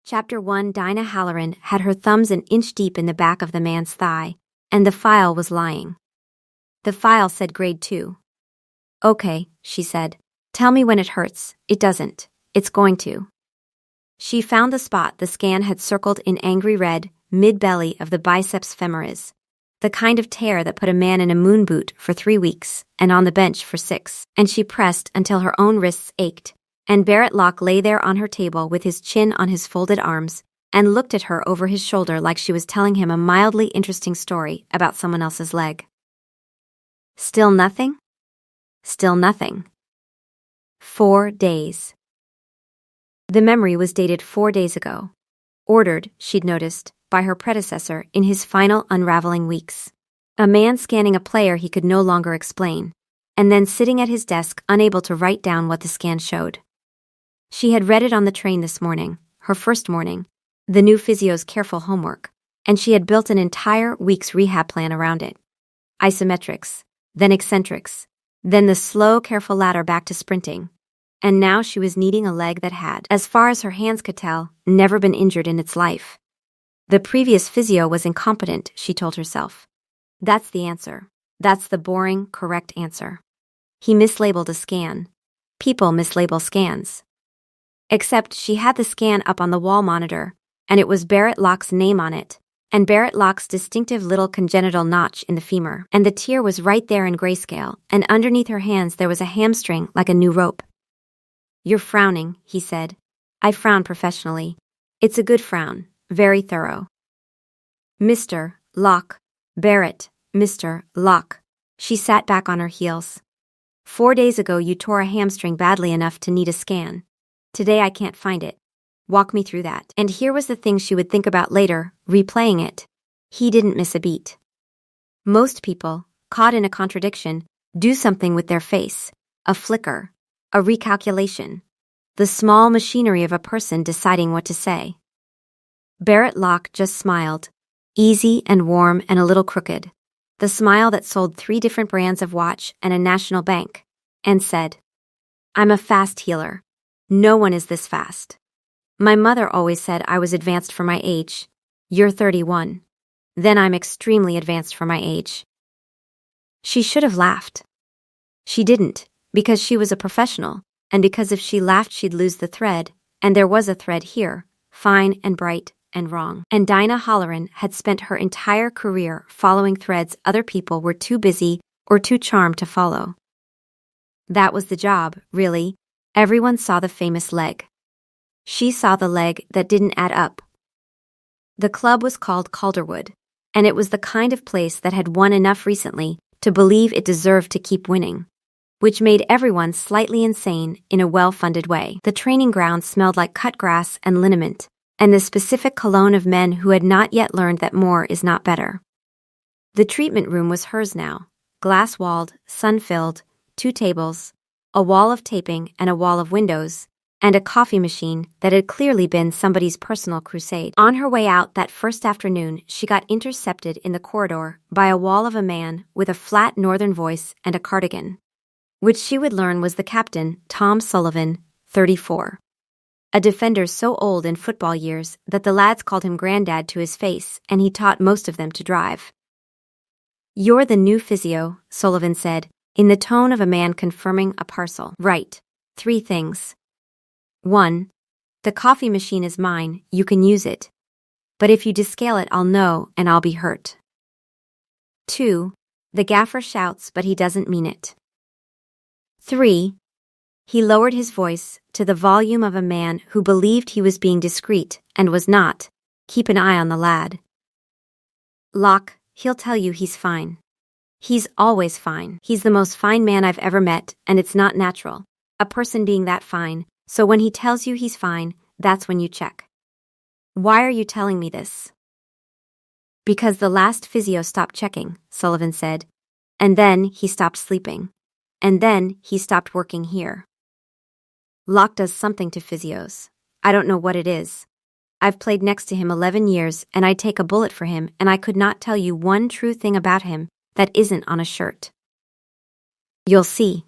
Chapter 1. Dinah Halloran had her thumbs an inch deep in the back of the man's thigh, and the file was lying. The file said grade 2. Okay, she said. Tell me when it hurts. It doesn't. It's going to. She found the spot the scan had circled in angry red, mid-belly of the biceps femoris, the kind of tear that put a man in a moon boot for 3 weeks and on the bench for 6, and she pressed until her own wrists ached, and Barrett Locke lay there on her table with his chin on his folded arms and looked at her over his shoulder like she was telling him a mildly interesting story about someone else's leg. Still nothing? Still nothing. 4 days. The memory was dated 4 days ago. Ordered, she'd noticed, by her predecessor in his final unraveling weeks. A man scanning a player he could no longer explain, and then sitting at his desk unable to write down what the scan showed. She had read it on the train this morning, her first morning, the new physio's careful homework, and she had built an entire week's rehab plan around it. Isometrics, then eccentrics, then the slow, careful ladder back to sprinting. And now she was needing a leg that had, as far as her hands could tell, never been injured in its life. The previous physio was incompetent, she told herself. That's the answer. That's the boring, correct answer. He mislabeled a scan. People mislabel scans. Except she had the scan up on the wall monitor, and it was Barrett Locke's name on it, and Barrett Locke's distinctive little congenital notch in the femur, and the tear was right there in grayscale, and underneath her hands there was a hamstring like a new rope. You're frowning, he said. I frown professionally. It's a good frown, very thorough. Mr. Locke. Barrett, Mr. Locke. She sat back on her heels. 4 days ago you tore a hamstring badly enough to need a scan. Today I can't find it. Walk me through that. And here was the thing she would think about later, replaying it. He didn't miss a beat. Most people, caught in a contradiction, do something with their face, a flicker, a recalculation, the small machinery of a person deciding what to say. Barrett Locke just smiled, easy and warm and a little crooked, the smile that sold 3 different brands of watch and a national bank, and said, I'm a fast healer. No one is this fast. My mother always said I was advanced for my age. You're 31. Then I'm extremely advanced for my age. She should have laughed. She didn't, because she was a professional, and because if she laughed she'd lose the thread, and there was a thread here, fine and bright and wrong. And Dinah Halloran had spent her entire career following threads other people were too busy or too charmed to follow. That was the job, really. Everyone saw the famous leg. She saw the leg that didn't add up. The club was called Calderwood, and it was the kind of place that had won enough recently to believe it deserved to keep winning, which made everyone slightly insane in a well-funded way. The training ground smelled like cut grass and liniment, and the specific cologne of men who had not yet learned that more is not better. The treatment room was hers now, glass-walled, sun-filled, 2 tables, a wall of taping and a wall of windows, and a coffee machine that had clearly been somebody's personal crusade. On her way out that first afternoon, she got intercepted in the corridor by a wall of a man with a flat northern voice and a cardigan, which she would learn was the captain, Tom Sullivan, 34. A defender so old in football years that the lads called him Granddad to his face, and he taught most of them to drive. You're the new physio, Sullivan said, in the tone of a man confirming a parcel. Right. 3 things. 1. The coffee machine is mine, you can use it. But if you descale it, I'll know and I'll be hurt. 2. The gaffer shouts, but he doesn't mean it. 3. He lowered his voice to the volume of a man who believed he was being discreet and was not. Keep an eye on the lad. Locke, he'll tell you he's fine. He's always fine. He's the most fine man I've ever met, and it's not natural, a person being that fine, so when he tells you he's fine, that's when you check. Why are you telling me this? Because the last physio stopped checking, Sullivan said, and then he stopped sleeping, and then he stopped working here. Locke does something to physios. I don't know what it is. I've played next to him 11 years, and I'd take a bullet for him, and I could not tell you one true thing about him that isn't on a shirt. You'll see.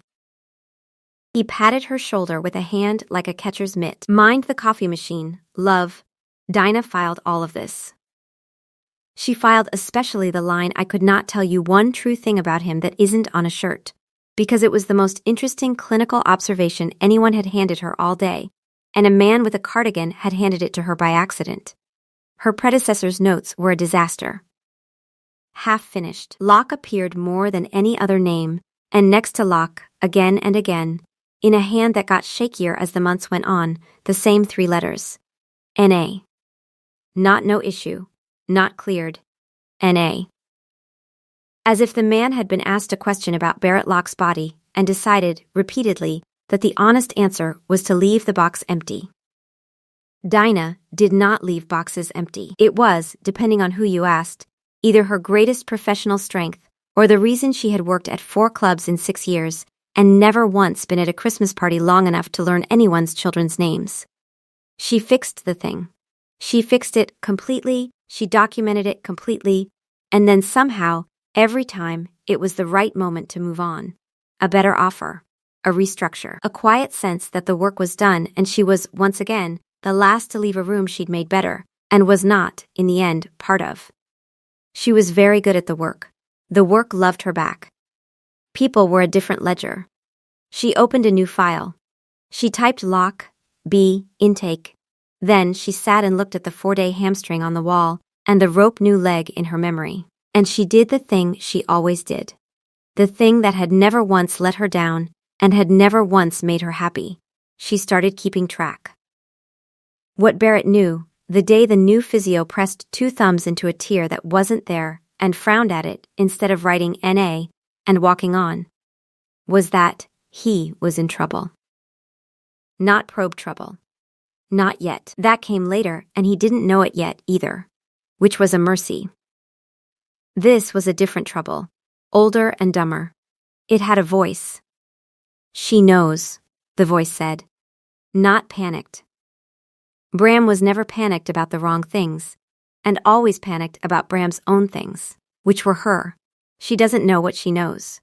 He patted her shoulder with a hand like a catcher's mitt. Mind the coffee machine, love. Dinah filed all of this. She filed especially the line, "I could not tell you one true thing about him that isn't on a shirt," because it was the most interesting clinical observation anyone had handed her all day, and a man with a cardigan had handed it to her by accident. Her predecessor's notes were a disaster. Half finished, Locke appeared more than any other name, and next to Locke, again and again, in a hand that got shakier as the months went on, the same 3 letters. N.A. Not no issue. Not cleared. N.A. As if the man had been asked a question about Barrett Locke's body and decided, repeatedly, that the honest answer was to leave the box empty. Dinah did not leave boxes empty. It was, depending on who you asked, either her greatest professional strength or the reason she had worked at 4 clubs in 6 years and never once been at a Christmas party long enough to learn anyone's children's names. She fixed the thing. She fixed it completely, she documented it completely, and then somehow, every time, it was the right moment to move on. A better offer. A restructure. A quiet sense that the work was done and she was, once again, the last to leave a room she'd made better, and was not, in the end, part of. She was very good at the work. The work loved her back. People were a different ledger. She opened a new file. She typed Locke, B, intake. Then she sat and looked at the 4-day hamstring on the wall and the rope new leg in her memory. And she did the thing she always did. The thing that had never once let her down and had never once made her happy. She started keeping track. What Barrett knew, the day the new physio pressed 2 thumbs into a tear that wasn't there and frowned at it instead of writing N.A. and walking on, was that he was in trouble. Not probe trouble. Not yet. That came later, and he didn't know it yet either, which was a mercy. This was a different trouble, older and dumber. It had a voice. "She knows," the voice said. Not panicked. Bram was never panicked about the wrong things, and always panicked about Bram's own things, which were her. She doesn't know what she knows.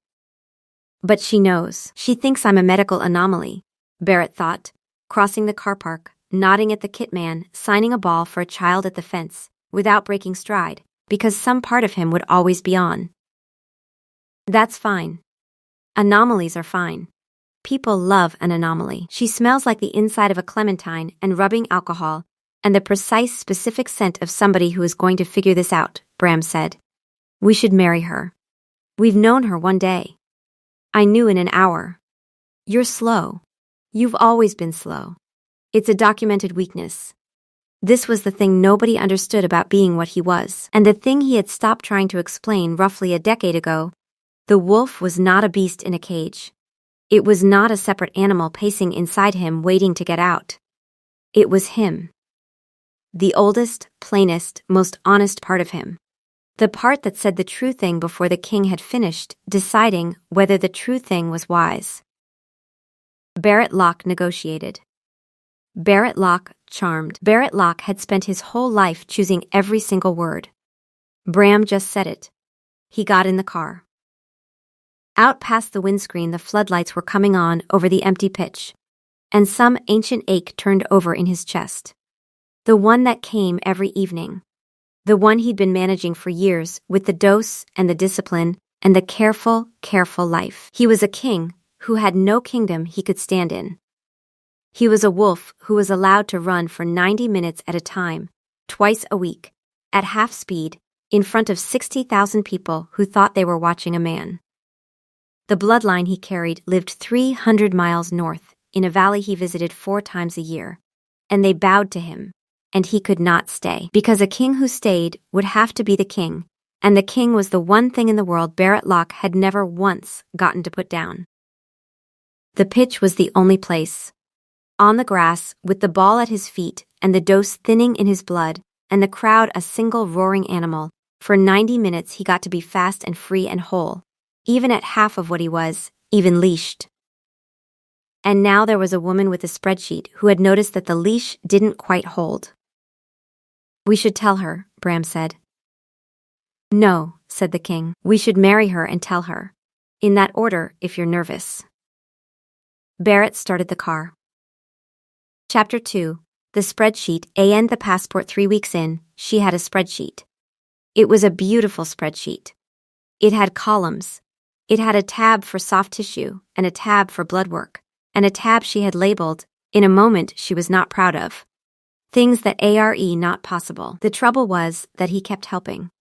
But she knows. She thinks I'm a medical anomaly, Barrett thought, crossing the car park, nodding at the kit man, signing a ball for a child at the fence, without breaking stride, because some part of him would always be on. That's fine. Anomalies are fine. People love an anomaly. She smells like the inside of a clementine and rubbing alcohol, and the precise specific scent of somebody who is going to figure this out, Bram said. We should marry her. We've known her 1 day. I knew in an hour. You're slow. You've always been slow. It's a documented weakness. This was the thing nobody understood about being what he was, and the thing he had stopped trying to explain roughly a decade ago. The wolf was not a beast in a cage. It was not a separate animal pacing inside him waiting to get out. It was him. The oldest, plainest, most honest part of him. The part that said the true thing before the king had finished deciding whether the true thing was wise. Barrett Locke negotiated. Barrett Locke charmed. Barrett Locke had spent his whole life choosing every single word. Bram just said it. He got in the car. Out past the windscreen, the floodlights were coming on over the empty pitch, and some ancient ache turned over in his chest. The one that came every evening. The one he'd been managing for years with the dose and the discipline and the careful, careful life. He was a king who had no kingdom he could stand in. He was a wolf who was allowed to run for 90 minutes at a time, twice a week, at half speed, in front of 60,000 people who thought they were watching a man. The bloodline he carried lived 300 miles north, in a valley he visited 4 times a year, and they bowed to him, and he could not stay, because a king who stayed would have to be the king, and the king was the one thing in the world Barrett Locke had never once gotten to put down. The pitch was the only place. On the grass, with the ball at his feet and the dose thinning in his blood, and the crowd a single roaring animal, for 90 minutes he got to be fast and free and whole, even at half of what he was, even leashed. And now there was a woman with a spreadsheet who had noticed that the leash didn't quite hold. We should tell her, Bram said. No, said the king. We should marry her and tell her. In that order, if you're nervous. Barrett started the car. Chapter 2. The spreadsheet, and the passport 3 weeks in, she had a spreadsheet. It was a beautiful spreadsheet. It had columns. It had a tab for soft tissue, and a tab for blood work, and a tab she had labeled, in a moment she was not proud of. Things that are not possible. The trouble was that he kept helping.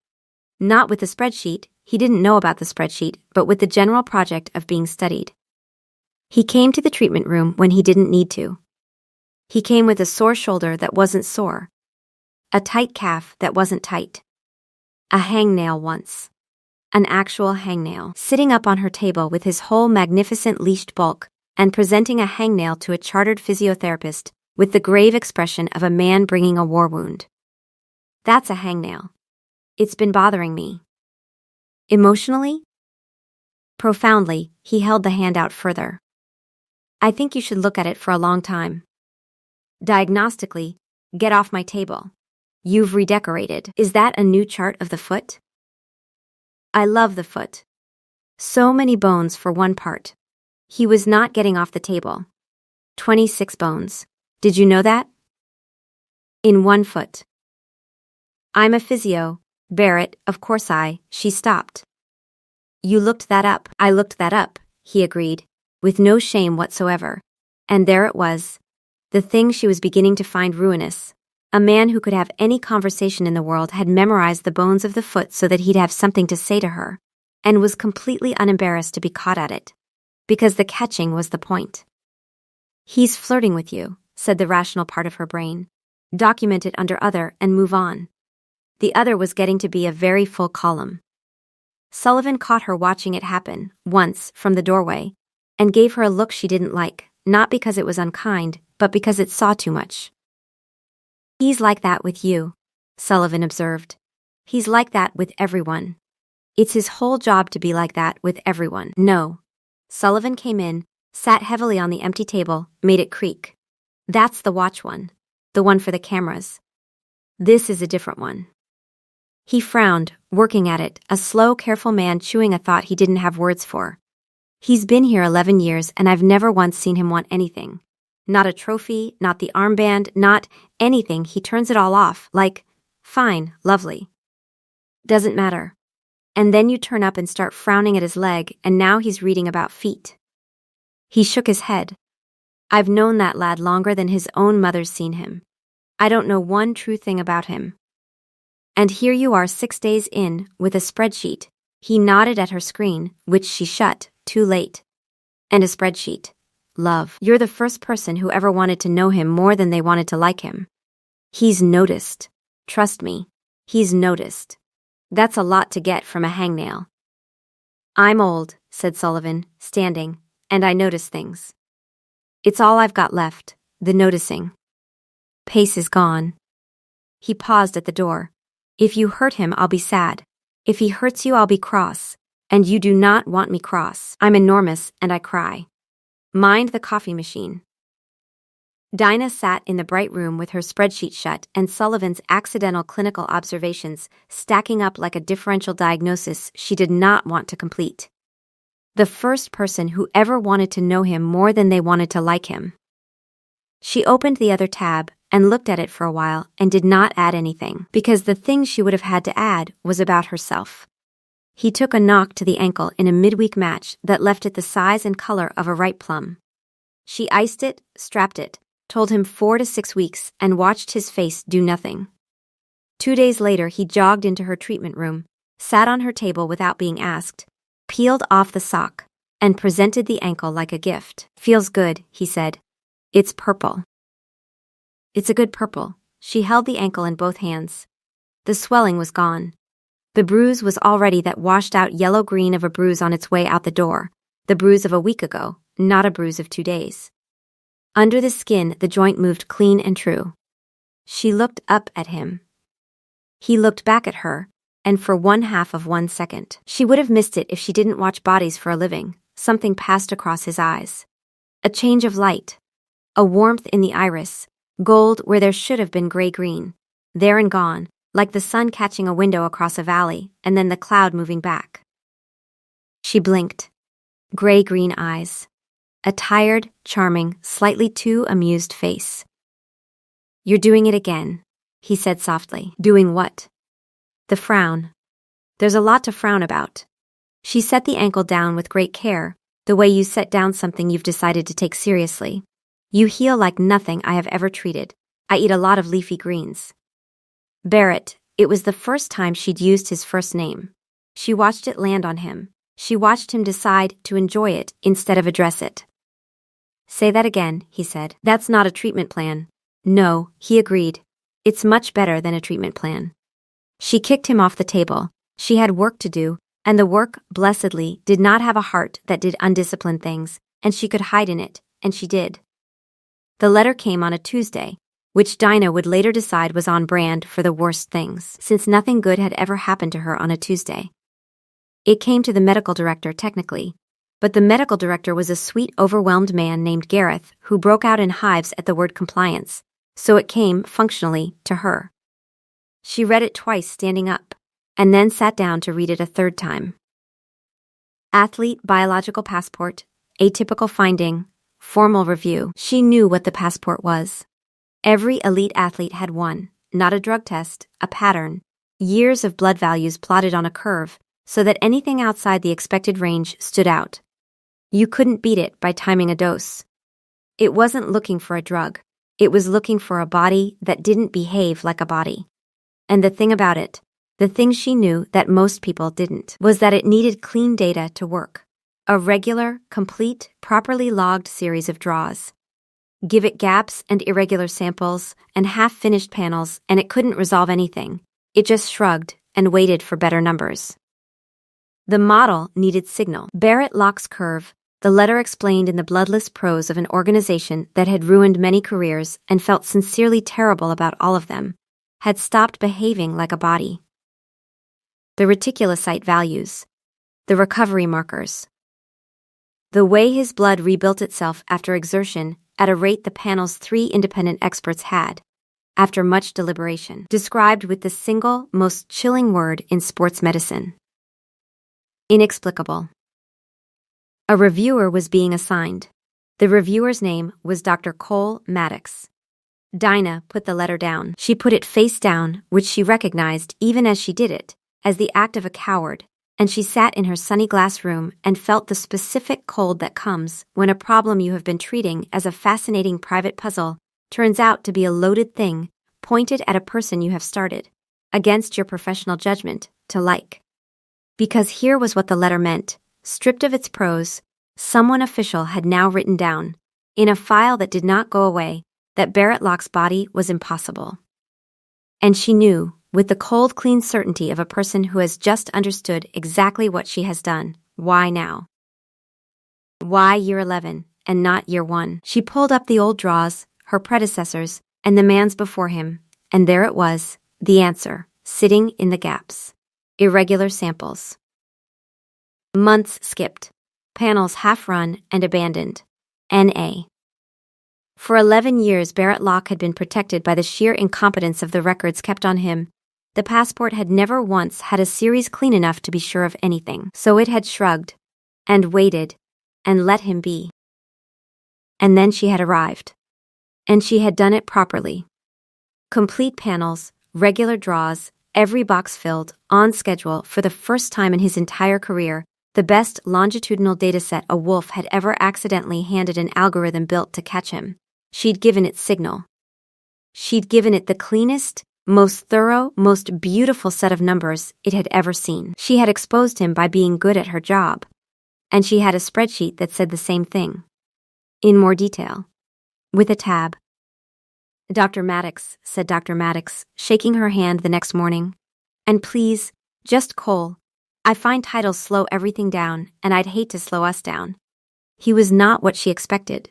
Not with the spreadsheet, he didn't know about the spreadsheet, but with the general project of being studied. He came to the treatment room when he didn't need to. He came with a sore shoulder that wasn't sore. A tight calf that wasn't tight. A hangnail once. An actual hangnail. Sitting up on her table with his whole magnificent leashed bulk and presenting a hangnail to a chartered physiotherapist with the grave expression of a man bringing a war wound. That's a hangnail. It's been bothering me. Emotionally? Profoundly, he held the hand out further. I think you should look at it for a long time. Diagnostically, get off my table. You've redecorated. Is that a new chart of the foot? I love the foot. So many bones for one part. He was not getting off the table. 26 bones. Did you know that? In one foot. I'm a physio, Barrett, of course she stopped. You looked that up. I looked that up, he agreed, with no shame whatsoever. And there it was. The thing she was beginning to find ruinous. A man who could have any conversation in the world had memorized the bones of the foot so that he'd have something to say to her, and was completely unembarrassed to be caught at it. Because the catching was the point. He's flirting with you, said the rational part of her brain. Document it under other and move on. The other was getting to be a very full column. Sullivan caught her watching it happen, once, from the doorway, and gave her a look she didn't like, not because it was unkind, but because it saw too much. He's like that with you, Sullivan observed. He's like that with everyone. It's his whole job to be like that with everyone. No. Sullivan came in, sat heavily on the empty table, made it creak. That's the watch one. The one for the cameras. This is a different one. He frowned, working at it, a slow, careful man chewing a thought he didn't have words for. He's been here 11 years and I've never once seen him want anything. Not a trophy, not the armband, not anything. He turns it all off, like, fine, lovely. Doesn't matter. And then you turn up and start frowning at his leg, and now he's reading about feet. He shook his head. I've known that lad longer than his own mother's seen him. I don't know one true thing about him. And here you are 6 days in, with a spreadsheet. He nodded at her screen, which she shut, too late. And a spreadsheet. Love. You're the first person who ever wanted to know him more than they wanted to like him. He's noticed. Trust me. He's noticed. That's a lot to get from a hangnail. I'm old, said Sullivan, standing, and I notice things. It's all I've got left, the noticing. Pace is gone. He paused at the door. If you hurt him, I'll be sad. If he hurts you, I'll be cross. And you do not want me cross. I'm enormous, and I cry. Mind the coffee machine. Dinah sat in the bright room with her spreadsheet shut and Sullivan's accidental clinical observations stacking up like a differential diagnosis she did not want to complete. The first person who ever wanted to know him more than they wanted to like him. She opened the other tab and looked at it for a while and did not add anything, because the thing she would have had to add was about herself. He took a knock to the ankle in a midweek match that left it the size and color of a ripe plum. She iced it, strapped it, told him 4 to 6 weeks, and watched his face do nothing. 2 days later he jogged into her treatment room, sat on her table without being asked, peeled off the sock, and presented the ankle like a gift. Feels good, he said. It's purple. It's a good purple. She held the ankle in both hands. The swelling was gone. The bruise was already that washed-out yellow-green of a bruise on its way out the door, the bruise of a week ago, not a bruise of 2 days. Under the skin, the joint moved clean and true. She looked up at him. He looked back at her, and for 1/2 of 1 second. She would have missed it if she didn't watch bodies for a living. Something passed across his eyes. A change of light. A warmth in the iris, gold where there should have been gray-green. There and gone, like the sun catching a window across a valley, and then the cloud moving back. She blinked. Gray-green eyes. A tired, charming, slightly too amused face. You're doing it again, he said softly. Doing what? The frown. There's a lot to frown about. She set the ankle down with great care, the way you set down something you've decided to take seriously. You heal like nothing I have ever treated. I eat a lot of leafy greens. Barrett, it was the first time she'd used his first name. She watched it land on him. She watched him decide to enjoy it instead of address it. Say that again, he said. That's not a treatment plan. No, he agreed. It's much better than a treatment plan. She kicked him off the table. She had work to do, and the work, blessedly, did not have a heart that did undisciplined things, and she could hide in it, and she did. The letter came on a Tuesday, which Dinah would later decide was on brand for the worst things, since nothing good had ever happened to her on a Tuesday. It came to the medical director, technically, but the medical director was a sweet, overwhelmed man named Gareth who broke out in hives at the word compliance, so it came, functionally, to her. She read it twice standing up, and then sat down to read it a third time. Athlete biological passport, atypical finding, formal review. She knew what the passport was. Every elite athlete had one, not a drug test, a pattern, years of blood values plotted on a curve, so that anything outside the expected range stood out. You couldn't beat it by timing a dose. It wasn't looking for a drug. It was looking for a body that didn't behave like a body. And the thing about it, the thing she knew that most people didn't, was that it needed clean data to work. A regular, complete, properly logged series of draws. Give it gaps and irregular samples and half-finished panels, and it couldn't resolve anything. It just shrugged and waited for better numbers. The model needed signal. Barrett-Locke's curve, the letter explained in the bloodless prose of an organization that had ruined many careers and felt sincerely terrible about all of them, had stopped behaving like a body. The reticulocyte values. The recovery markers. The way his blood rebuilt itself after exertion at a rate the panel's 3 independent experts had, after much deliberation, described with the single, most chilling word in sports medicine. Inexplicable. A reviewer was being assigned. The reviewer's name was Dr. Cole Maddox. Dinah put the letter down. She put it face down, which she recognized, even as she did it, as the act of a coward, and she sat in her sunny glass room and felt the specific cold that comes when a problem you have been treating as a fascinating private puzzle turns out to be a loaded thing pointed at a person you have started, against your professional judgment, to like. Because here was what the letter meant, stripped of its prose, someone official had now written down, in a file that did not go away, that Barrett-Locke's body was impossible. And she knew, with the cold, clean certainty of a person who has just understood exactly what she has done, why now? Why year 11, and not year 1? She pulled up the old draws, her predecessors, and the man's before him, and there it was, the answer, sitting in the gaps. Irregular samples. Months skipped. Panels half-run and abandoned. N.A. For 11 years, Barrett-Locke had been protected by the sheer incompetence of the records kept on him. The passport had never once had a series clean enough to be sure of anything, so it had shrugged, and waited, and let him be. And then she had arrived. And she had done it properly. Complete panels, regular draws, every box filled, on schedule, for the first time in his entire career, the best longitudinal dataset a wolf had ever accidentally handed an algorithm built to catch him. She'd given it signal. She'd given it the cleanest, most thorough, most beautiful set of numbers it had ever seen. She had exposed him by being good at her job. And she had a spreadsheet that said the same thing. In more detail. With a tab. Dr. Maddox, said Dr. Maddox, shaking her hand the next morning. And please, just Cole. I find titles slow everything down, and I'd hate to slow us down. He was not what she expected.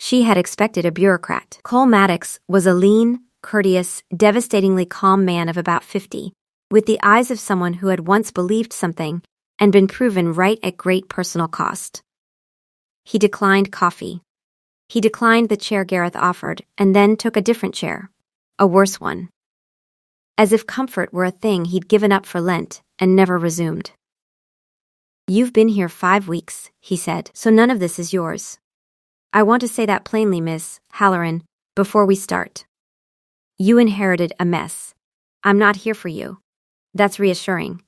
She had expected a bureaucrat. Cole Maddox was a lean, courteous, devastatingly calm man of about 50, with the eyes of someone who had once believed something and been proven right at great personal cost. He declined coffee. He declined the chair Gareth offered, and then took a different chair, a worse one. As if comfort were a thing he'd given up for Lent and never resumed. You've been here 5 weeks, he said, so none of this is yours. I want to say that plainly, Miss Halloran, before we start. You inherited a mess. I'm not here for you. That's reassuring.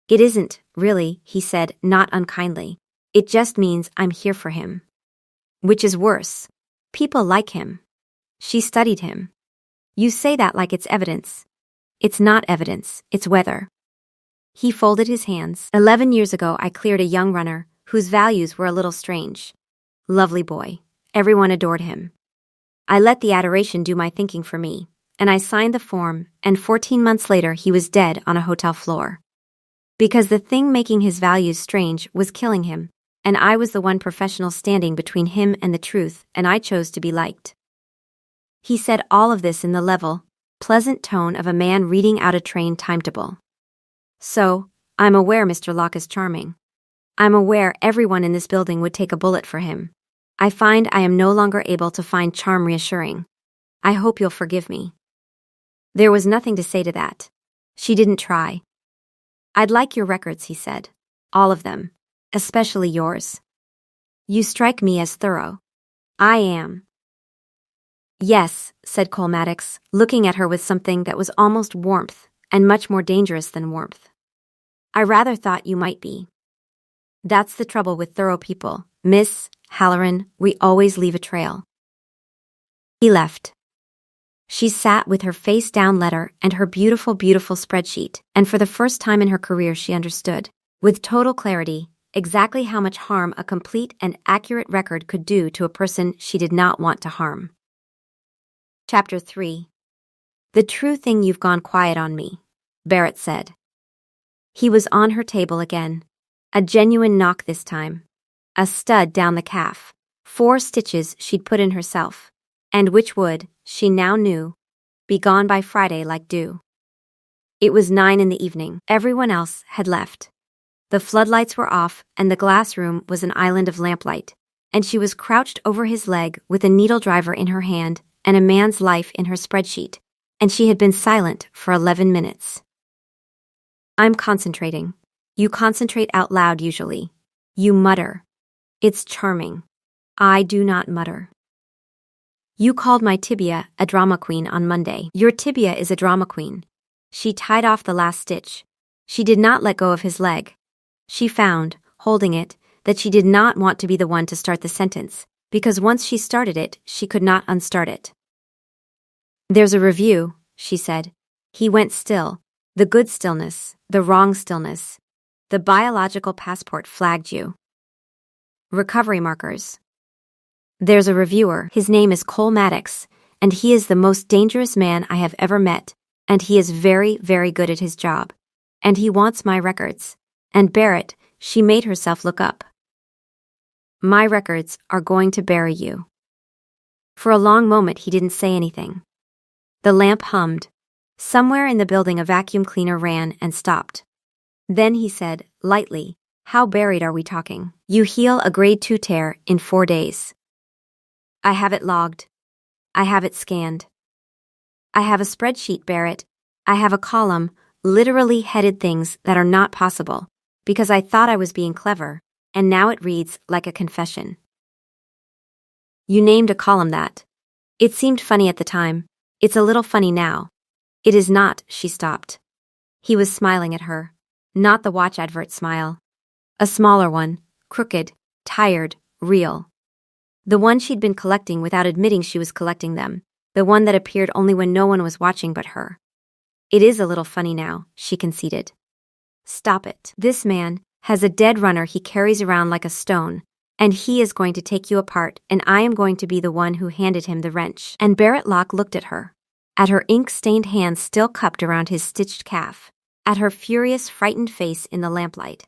It isn't, really, he said, not unkindly. It just means I'm here for him. Which is worse. People like him. She studied him. You say that like it's evidence. It's not evidence, it's weather. He folded his hands. 11 years ago, I cleared a young runner whose values were a little strange. Lovely boy. Everyone adored him. I let the adoration do my thinking for me, and I signed the form, and 14 months later he was dead on a hotel floor. Because the thing making his values strange was killing him, and I was the one professional standing between him and the truth, and I chose to be liked. He said all of this in the level, pleasant tone of a man reading out a train timetable. So, I'm aware Mr. Locke is charming. I'm aware everyone in this building would take a bullet for him. I find I am no longer able to find charm reassuring. I hope you'll forgive me. There was nothing to say to that. She didn't try. I'd like your records, he said. All of them. Especially yours. You strike me as thorough. I am. Yes, said Cole Maddox, looking at her with something that was almost warmth, and much more dangerous than warmth. I rather thought you might be. That's the trouble with thorough people, Miss Halloran, we always leave a trail. He left. She sat with her face-down letter and her beautiful, beautiful spreadsheet, and for the first time in her career she understood, with total clarity, exactly how much harm a complete and accurate record could do to a person she did not want to harm. Chapter 3. The true thing you've gone quiet on me, Barrett said. He was on her table again. A genuine knock this time. A stud down the calf. 4 stitches she'd put in herself, and which would, she now knew, be gone by Friday like dew. It was 9 in the evening. Everyone else had left. The floodlights were off, and the glass room was an island of lamplight, and she was crouched over his leg with a needle driver in her hand and a man's life in her spreadsheet, and she had been silent for 11 minutes. I'm concentrating. You concentrate out loud usually. You mutter. It's charming. I do not mutter. You called my tibia a drama queen on Monday. Your tibia is a drama queen. She tied off the last stitch. She did not let go of his leg. She found, holding it, that she did not want to be the one to start the sentence, because once she started it, she could not unstart it. There's a review, she said. He went still. The good stillness, the wrong stillness. The biological passport flagged you. Recovery markers. There's a reviewer. His name is Cole Maddox, and he is the most dangerous man I have ever met, and he is very, very good at his job. And he wants my records. And Barrett, she made herself look up. My records are going to bury you. For a long moment he didn't say anything. The lamp hummed. Somewhere in the building a vacuum cleaner ran and stopped. Then he said, lightly, how buried are we talking? You heal a grade 2 tear in 4 days. I have it logged. I have it scanned. I have a spreadsheet, Barrett. I have a column, literally headed things that are not possible, because I thought I was being clever, and now it reads like a confession. You named a column that. It seemed funny at the time. It's a little funny now. It is not, she stopped. He was smiling at her. Not the watch advert smile. A smaller one, crooked, tired, real. The one she'd been collecting without admitting she was collecting them, the one that appeared only when no one was watching but her. It is a little funny now, she conceded. Stop it. This man has a dead runner he carries around like a stone, and he is going to take you apart, and I am going to be the one who handed him the wrench. And Barrett Locke looked at her, at her ink-stained hands still cupped around his stitched calf, at her furious, frightened face in the lamplight,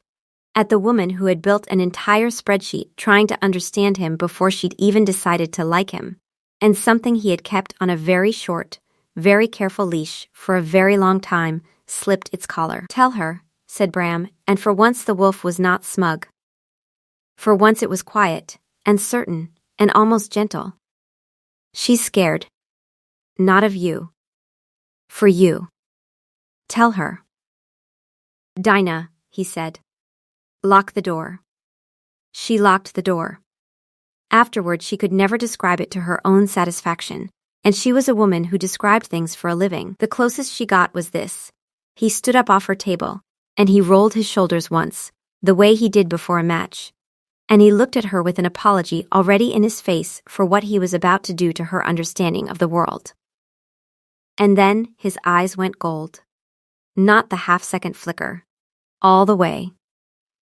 at the woman who had built an entire spreadsheet trying to understand him before she'd even decided to like him, and something he had kept on a very short, very careful leash for a very long time slipped its collar. Tell her, said Bram, and for once the wolf was not smug. For once it was quiet, and certain, and almost gentle. She's scared. Not of you. For you. Tell her. Dinah, he said. Lock the door. She locked the door. Afterward she could never describe it to her own satisfaction, and she was a woman who described things for a living. The closest she got was this. He stood up off her table, and he rolled his shoulders once, the way he did before a match. And he looked at her with an apology already in his face for what he was about to do to her understanding of the world. And then his eyes went gold. Not the half-second flicker. All the way.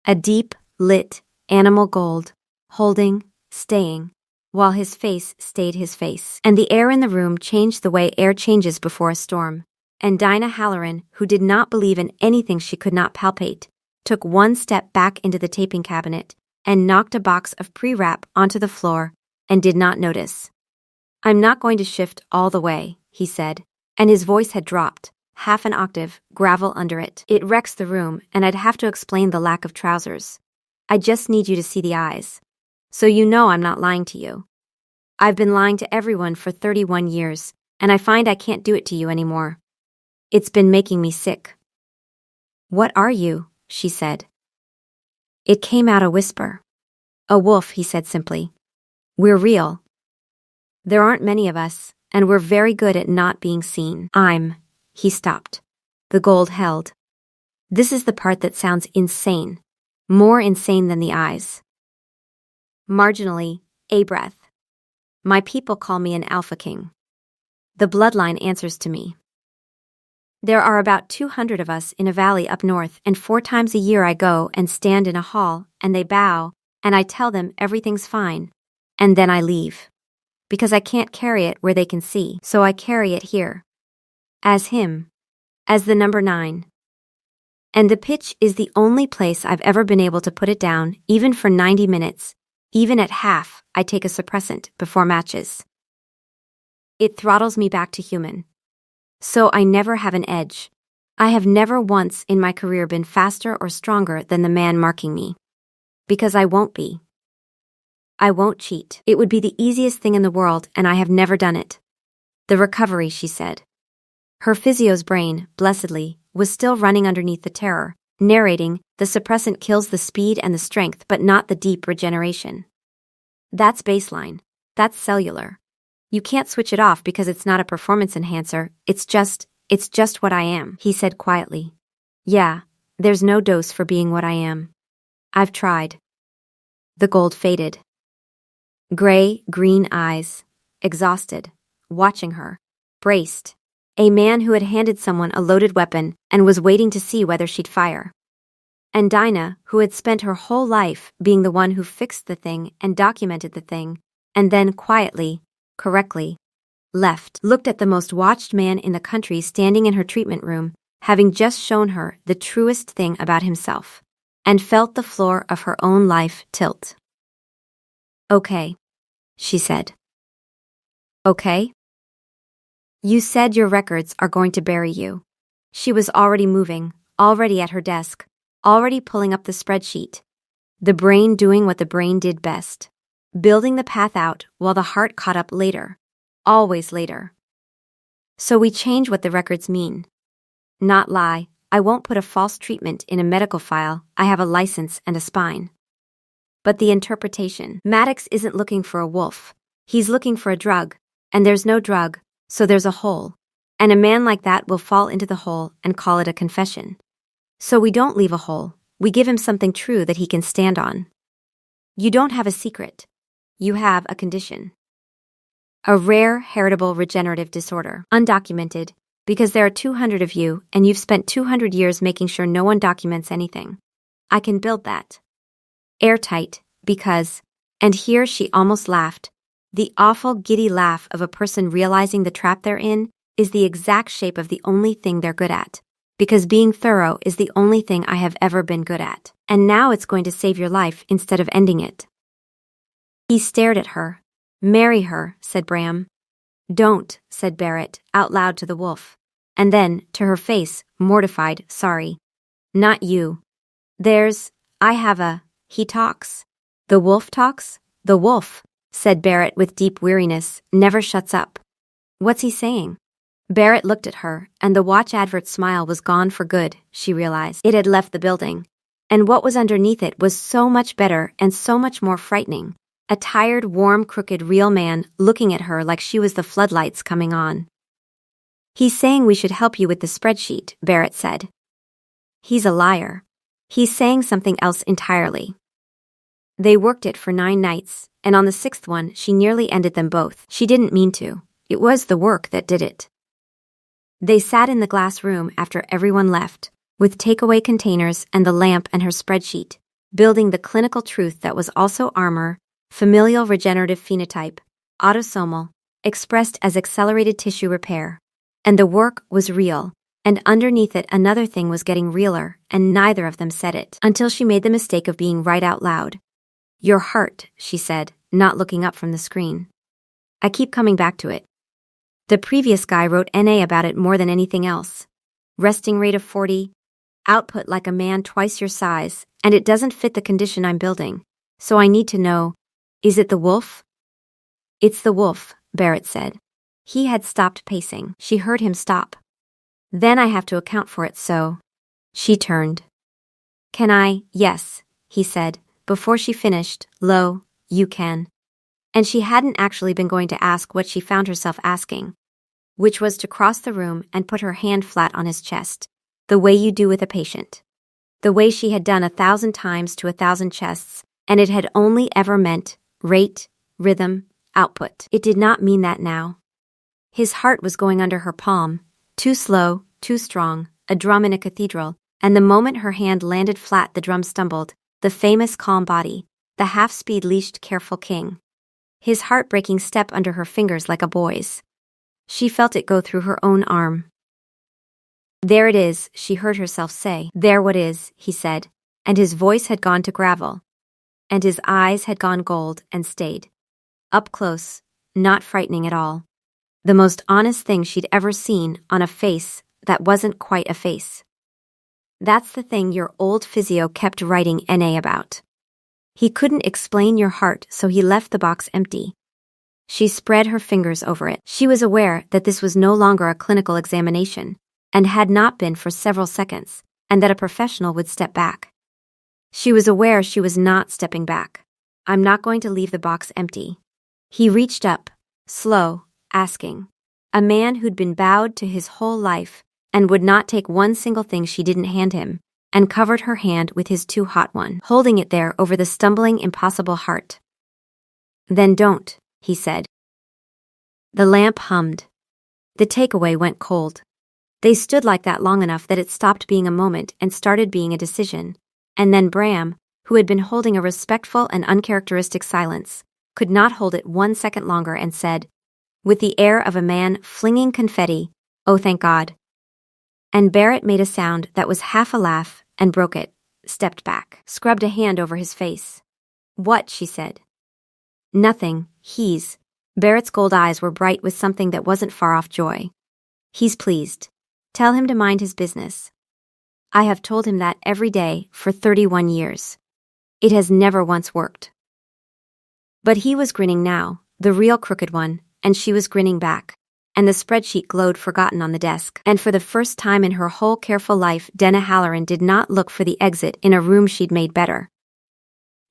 A deep, lit, animal gold, holding, staying, while his face stayed his face. And the air in the room changed the way air changes before a storm. And Dinah Halloran, who did not believe in anything she could not palpate, took one step back into the taping cabinet and knocked a box of pre-wrap onto the floor and did not notice. "I'm not going to shift all the way," he said, and his voice had dropped, half an octave, gravel under it. "It wrecks the room, and I'd have to explain the lack of trousers. I just need you to see the eyes. So you know I'm not lying to you. I've been lying to everyone for 31 years, and I find I can't do it to you anymore. It's been making me sick." "What are you?" she said. It came out a whisper. "A wolf," he said simply. "We're real. There aren't many of us, and we're very good at not being seen." He stopped. The gold held. This is the part that sounds insane. More insane than the eyes. Marginally, a breath. My people call me an alpha king. The bloodline answers to me. There are about 200 of us in a valley up north, and 4 times a year I go and stand in a hall, and they bow, and I tell them everything's fine, and then I leave. Because I can't carry it where they can see, so I carry it here. As him. As the number 9. And the pitch is the only place I've ever been able to put it down, even for 90 minutes. Even at half, I take a suppressant before matches. It throttles me back to human. So I never have an edge. I have never once in my career been faster or stronger than the man marking me. Because I won't be. I won't cheat. It would be the easiest thing in the world, and I have never done it. The recovery, she said. Her physio's brain, blessedly, was still running underneath the terror, narrating, the suppressant kills the speed and the strength but not the deep regeneration. That's baseline. That's cellular. You can't switch it off because it's not a performance enhancer, it's just what I am, he said quietly. Yeah, there's no dose for being what I am. I've tried. The gold faded. Gray, green eyes, exhausted, watching her, braced. A man who had handed someone a loaded weapon and was waiting to see whether she'd fire. And Dinah, who had spent her whole life being the one who fixed the thing and documented the thing, and then quietly, correctly, left, looked at the most watched man in the country standing in her treatment room, having just shown her the truest thing about himself, and felt the floor of her own life tilt. Okay, she said. Okay? You said your records are going to bury you. She was already moving, already at her desk, already pulling up the spreadsheet. The brain doing what the brain did best. Building the path out while the heart caught up later. Always later. So we change what the records mean. Not lie, I won't put a false treatment in a medical file, I have a license and a spine. But the interpretation. Maddox isn't looking for a wolf. He's looking for a drug, and there's no drug, so there's a hole. And a man like that will fall into the hole and call it a confession. So we don't leave a hole, we give him something true that he can stand on. You don't have a secret. You have a condition. A rare, heritable regenerative disorder, undocumented, because there are 200 of you and you've spent 200 years making sure no one documents anything. I can build that. Airtight, because, and here she almost laughed, the awful giddy laugh of a person realizing the trap they're in is the exact shape of the only thing they're good at. Because being thorough is the only thing I have ever been good at. And now it's going to save your life instead of ending it. He stared at her. Marry her, said Bram. Don't, said Barrett, out loud to the wolf. And then, to her face, mortified, sorry. Not you. He talks. The wolf talks? The wolf, said Barrett with deep weariness, never shuts up. What's he saying? Barrett looked at her, and the watch advert smile was gone for good, she realized. It had left the building. And what was underneath it was so much better and so much more frightening. A tired, warm, crooked, real man looking at her like she was the floodlights coming on. He's saying we should help you with the spreadsheet, Barrett said. He's a liar. He's saying something else entirely. They worked it for 9 nights, and on the 6th one she nearly ended them both. She didn't mean to. It was the work that did it. They sat in the glass room after everyone left, with takeaway containers and the lamp and her spreadsheet, building the clinical truth that was also armor, familial regenerative phenotype, autosomal, expressed as accelerated tissue repair. And the work was real, and underneath it another thing was getting realer, and neither of them said it, until she made the mistake of being right out loud. Your heart, she said, not looking up from the screen. I keep coming back to it. The previous guy wrote NA about it more than anything else. Resting rate of 40, output like a man twice your size, and it doesn't fit the condition I'm building. So I need to know, is it the wolf? It's the wolf, Barrett said. He had stopped pacing. She heard him stop. Then I have to account for it, so. She turned. Can I? Yes, he said. Before she finished, low, you can. And she hadn't actually been going to ask what she found herself asking, which was to cross the room and put her hand flat on his chest, the way you do with a patient. The way she had done 1,000 times to 1,000 chests, and it had only ever meant rate, rhythm, output. It did not mean that now. His heart was going under her palm, too slow, too strong, a drum in a cathedral, and the moment her hand landed flat the drum stumbled, the famous calm body, the half-speed leashed careful king. His heart-breaking step under her fingers like a boy's. She felt it go through her own arm. There it is, she heard herself say. There what is, he said, and his voice had gone to gravel, and his eyes had gone gold and stayed. Up close, not frightening at all. The most honest thing she'd ever seen on a face that wasn't quite a face. That's the thing your old physio kept writing NA about. He couldn't explain your heart, so he left the box empty. She spread her fingers over it. She was aware that this was no longer a clinical examination, and had not been for several seconds, and that a professional would step back. She was aware she was not stepping back. I'm not going to leave the box empty. He reached up, slow, asking. A man who'd been bowed to his whole life, and would not take one single thing she didn't hand him, and covered her hand with his too hot one, holding it there over the stumbling, impossible heart. Then don't, he said. The lamp hummed. The takeaway went cold. They stood like that long enough that it stopped being a moment and started being a decision, and then Bram, who had been holding a respectful and uncharacteristic silence, could not hold it 1 second longer and said, with the air of a man flinging confetti, oh thank God. And Barrett made a sound that was half a laugh and broke it, stepped back, scrubbed a hand over his face. What, she said. Nothing, he's. Barrett's gold eyes were bright with something that wasn't far off joy. He's pleased. Tell him to mind his business. I have told him that every day for 31 years. It has never once worked. But he was grinning now, the real crooked one, and she was grinning back. And the spreadsheet glowed forgotten on the desk. And for the first time in her whole careful life, Dana Halloran did not look for the exit in a room she'd made better.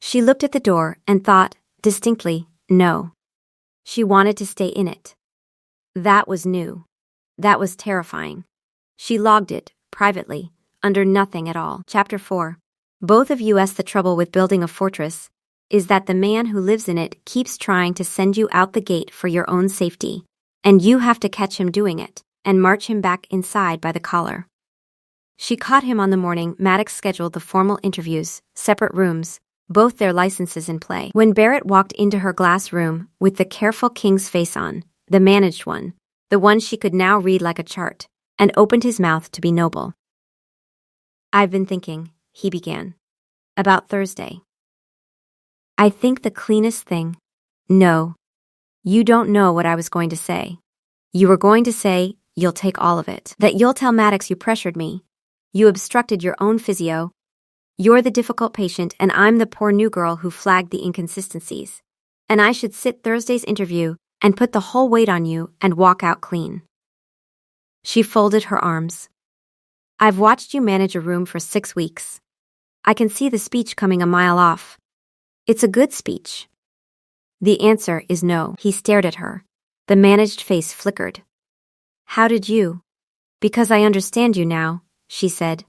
She looked at the door and thought, distinctly, no. She wanted to stay in it. That was new. That was terrifying. She logged it, privately, under nothing at all. Chapter 4. Both of us. The trouble with building a fortress is that the man who lives in it keeps trying to send you out the gate for your own safety. And you have to catch him doing it, and march him back inside by the collar. She caught him on the morning Maddox scheduled the formal interviews, separate rooms, both their licenses in play. When Barrett walked into her glass room with the careful king's face on, the managed one, the one she could now read like a chart, and opened his mouth to be noble. I've been thinking, he began, about Thursday. I think the cleanest thing. No. You don't know what I was going to say. You were going to say, you'll take all of it. That you'll tell Maddox you pressured me. You obstructed your own physio. You're the difficult patient and I'm the poor new girl who flagged the inconsistencies. And I should sit Thursday's interview and put the whole weight on you and walk out clean. She folded her arms. I've watched you manage a room for 6 weeks. I can see the speech coming a mile off. It's a good speech. The answer is no. He stared at her. The managed face flickered. How did you? Because I understand you now, she said.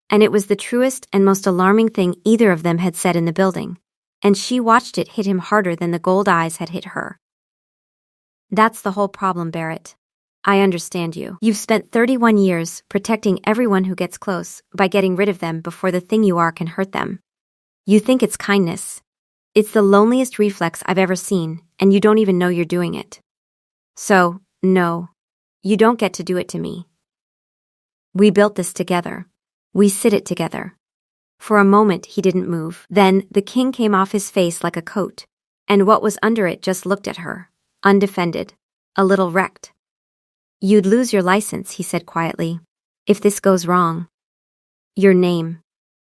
And it was the truest and most alarming thing either of them had said in the building, and she watched it hit him harder than the gold eyes had hit her. That's the whole problem, Barrett. I understand you. You've spent 31 years protecting everyone who gets close by getting rid of them before the thing you are can hurt them. You think it's kindness. It's the loneliest reflex I've ever seen, and you don't even know you're doing it. So, no, you don't get to do it to me. We built this together. We sit it together. For a moment he didn't move. Then the king came off his face like a coat, and what was under it just looked at her, undefended, a little wrecked. You'd lose your license, he said quietly, if this goes wrong. Your name.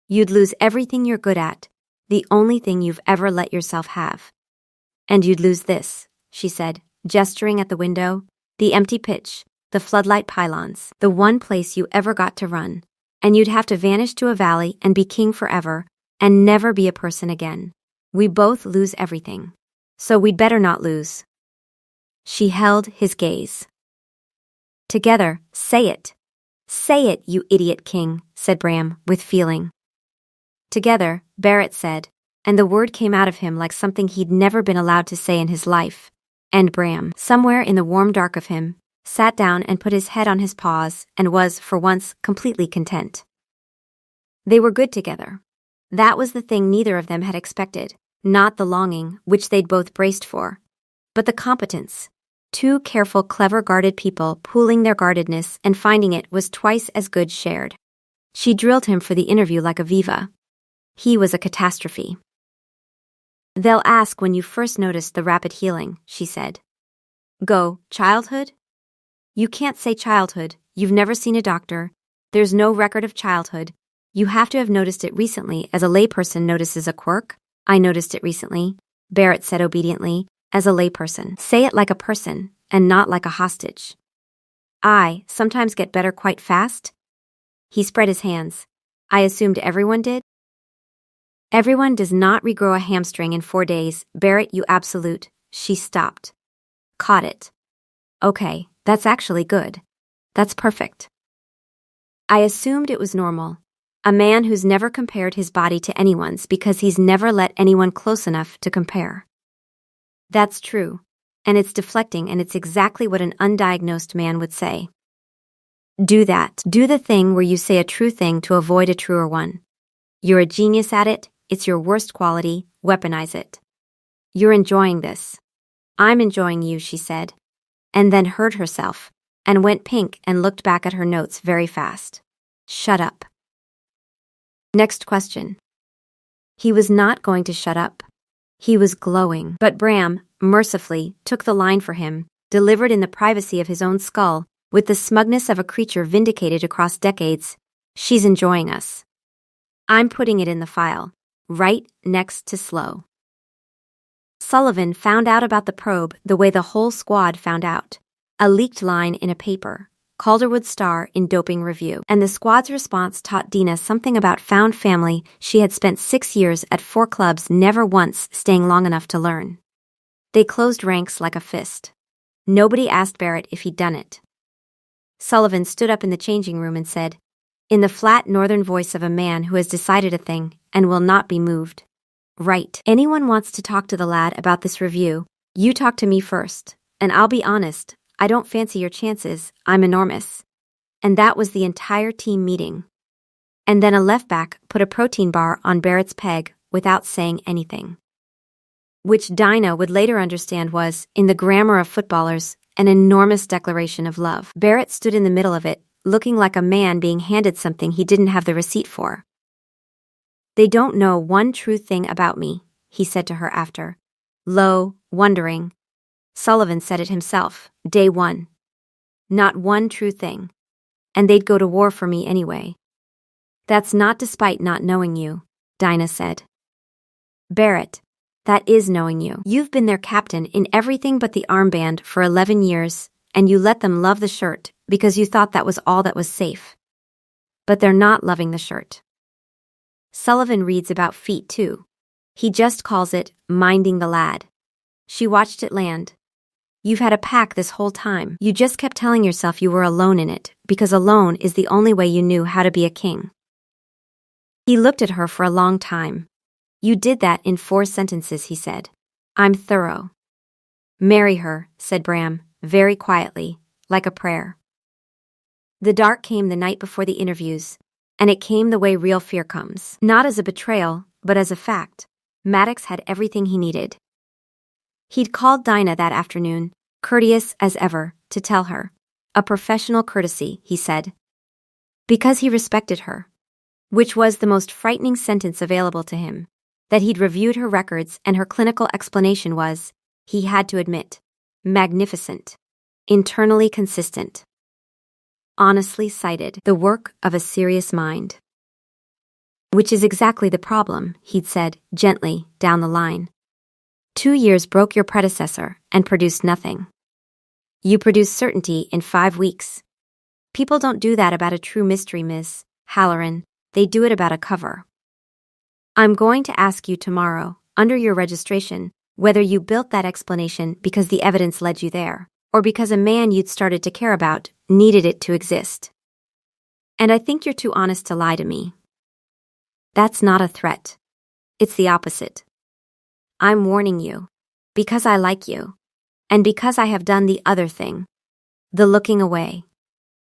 You'd lose everything you're good at, the only thing you've ever let yourself have. And you'd lose this, she said, gesturing at the window, the empty pitch, the floodlight pylons, the one place you ever got to run. And you'd have to vanish to a valley and be king forever and never be a person again. We both lose everything. So we'd better not lose. She held his gaze. Together, say it. Say it, you idiot king, said Bram, with feeling. Together, Barrett said, and the word came out of him like something he'd never been allowed to say in his life. And Bram, somewhere in the warm dark of him, sat down and put his head on his paws and was, for once, completely content. They were good together. That was the thing neither of them had expected, not the longing, which they'd both braced for, but the competence. Two careful, clever, guarded people pooling their guardedness and finding it was twice as good shared. She drilled him for the interview like a Viva. He was a catastrophe. They'll ask when you first noticed the rapid healing, she said. Go, childhood? You can't say childhood, you've never seen a doctor, there's no record of childhood, you have to have noticed it recently as a layperson notices a quirk. I noticed it recently, Barrett said obediently, as a layperson. Say it like a person, and not like a hostage. I sometimes get better quite fast. He spread his hands. I assumed everyone did. Everyone does not regrow a hamstring in 4 days, Barrett, you absolute. She stopped. Caught it. Okay. That's actually good. That's perfect. I assumed it was normal. A man who's never compared his body to anyone's because he's never let anyone close enough to compare. That's true, and it's deflecting, and it's exactly what an undiagnosed man would say. Do that. Do the thing where you say a true thing to avoid a truer one. You're a genius at it, it's your worst quality, weaponize it. You're enjoying this. I'm enjoying you, she said. And then heard herself, and went pink and looked back at her notes very fast. Shut up. Next question. He was not going to shut up. He was glowing. But Bram, mercifully, took the line for him, delivered in the privacy of his own skull, with the smugness of a creature vindicated across decades. She's enjoying us. I'm putting it in the file, right next to slow. Sullivan found out about the probe the way the whole squad found out. A leaked line in a paper, Calderwood Star in Doping Review, and the squad's response taught Dina something about found family she had spent 6 years at 4 clubs, never once staying long enough to learn. They closed ranks like a fist. Nobody asked Barrett if he'd done it. Sullivan stood up in the changing room and said, in the flat northern voice of a man who has decided a thing and will not be moved. Right. Anyone wants to talk to the lad about this review, you talk to me first, and I'll be honest, I don't fancy your chances, I'm enormous. And that was the entire team meeting. And then a left-back put a protein bar on Barrett's peg without saying anything. Which Dinah would later understand was, in the grammar of footballers, an enormous declaration of love. Barrett stood in the middle of it, looking like a man being handed something he didn't have the receipt for. They don't know one true thing about me, he said to her after. Low, wondering. Sullivan said it himself, day 1. Not one true thing. And they'd go to war for me anyway. That's not despite not knowing you, Dinah said. Barrett, that is knowing you. You've been their captain in everything but the armband for 11 years, and you let them love the shirt because you thought that was all that was safe. But they're not loving the shirt. Sullivan reads about feet too. He just calls it minding the lad. She watched it land. You've had a pack this whole time. You just kept telling yourself you were alone in it, because alone is the only way you knew how to be a king. He looked at her for a long time. You did that in 4 sentences, he said. I'm thorough. Marry her, said Bram, very quietly, like a prayer. The dark came the night before the interviews, and it came the way real fear comes. Not as a betrayal, but as a fact. Maddox had everything he needed. He'd called Dinah that afternoon, courteous as ever, to tell her. A professional courtesy, he said. Because he respected her. Which was the most frightening sentence available to him. That he'd reviewed her records and her clinical explanation was, he had to admit, magnificent. Internally consistent. Honestly cited, the work of a serious mind. Which is exactly the problem, he'd said, gently, down the line. 2 years broke your predecessor and produced nothing. You produced certainty in 5 weeks. People don't do that about a true mystery, Miss Halloran. They do it about a cover. I'm going to ask you tomorrow, under your registration, whether you built that explanation because the evidence led you there, or because a man you'd started to care about needed it to exist. And I think you're too honest to lie to me. That's not a threat. It's the opposite. I'm warning you, because I like you, and because I have done the other thing, the looking away.